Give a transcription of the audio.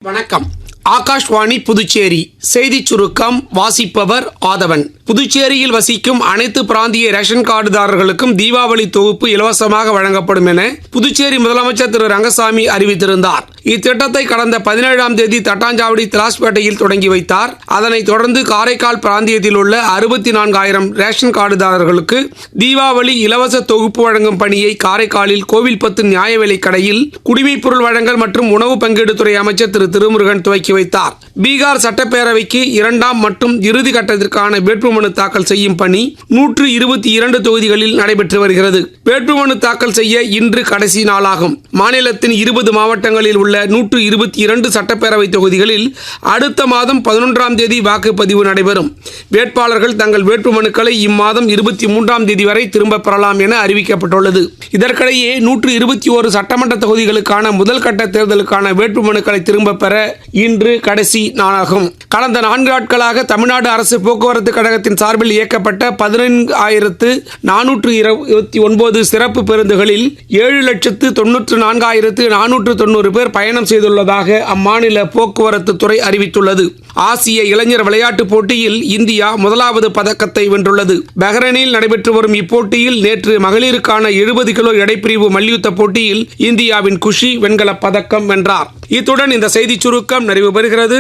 வணக்கம். ஆகாஷ்வாணி புதுச்சேரி செய்திச் சுருக்கம் வாசிப்பவர் ஆதவன். புதுச்சேரியில் வசிக்கும் அனைத்து பிராந்திய ரேஷன் கார்டுதாரர்களுக்கும் தீபாவளி தொகுப்பு இலவசமாக வழங்கப்படும் என புதுச்சேரி முதலமைச்சர் திரு ரங்கசாமி அறிவித்திருந்தார். இத்திட்டத்தை கடந்த 17ஆம் தேதி தட்டாஞ்சாவடி திலாஸ்பேட்டையில் தொடங்கி வைத்தார். அதனைத் தொடர்ந்து காரைக்கால் பிராந்தியத்தில் உள்ள 64,000 ரேஷன் கார்டுதாரர்களுக்கு தீபாவளி இலவச தொகுப்பு வழங்கும் பணியை காரைக்காலில் கோவில்பத்து நியாய விலைக் கடையில் குடிமைப் பொருள் வழங்கல் மற்றும் உணவு பங்கீடுத்துறை அமைச்சர் திரு திருமுருகன் துவக்கி வைத்தார். பீகார் சட்டப்பேரவைக்கு 2ஆம் மற்றும் இறுதி கட்டத்திற்கான வேட்புமனு தாக்கல் செய்யும் பணி 122 தொகுதிகளில் நடைபெற்று வருகிறது. வேட்புமனு தாக்கல் செய்ய இன்று கடைசி நாளாகும். மாநிலத்தின் 20 மாவட்டங்களில் உள்ள 122 சட்டப்பேரவை தொகுதிகளில் அடுத்த மாதம் 11ஆம் தேதி வாக்குப்பதிவு நடைபெறும். வேட்பாளர்கள் தங்கள் வேட்புமனுக்களை இம்மாதம் 23ஆம் தேதி வரை திரும்ப பெறலாம் என அறிவிக்கப்பட்டுள்ளது. இதற்கிடையே 121 சட்டமன்ற தொகுதிகளுக்கான முதல் கட்ட தேர்தலுக்கான வேட்புமனுக்களை திரும்ப பெற இன்று கடைசி நாளாகும். கடந்த 4 நாட்களாக தமிழ்நாடு அரசு போக்குவரத்து கழகத்தின் சார்பில் இயக்கப்பட்ட 14,429 சிறப்பு பேருந்துகளில் 7,94,490 பேர் பயணம் செய்துள்ளதாக அம்மாநில போக்குவரத்து துறை அறிவித்துள்ளது. ஆசிய இளைஞர் விளையாட்டுப் போட்டியில் இந்தியா முதலாவது பதக்கத்தை வென்றுள்ளது. பஹ்ரைனில் நடைபெற்று வரும் இப்போட்டியில் நேற்று மகளிருக்கான 70 கிலோ எடைப்பிரிவு மல்யுத்த போட்டியில் இந்தியாவின் குஷி வெண்கலப் பதக்கம் வென்றார். இத்துடன் இந்த செய்திச் சுருக்கம் நிறைவு பெறுகிறது.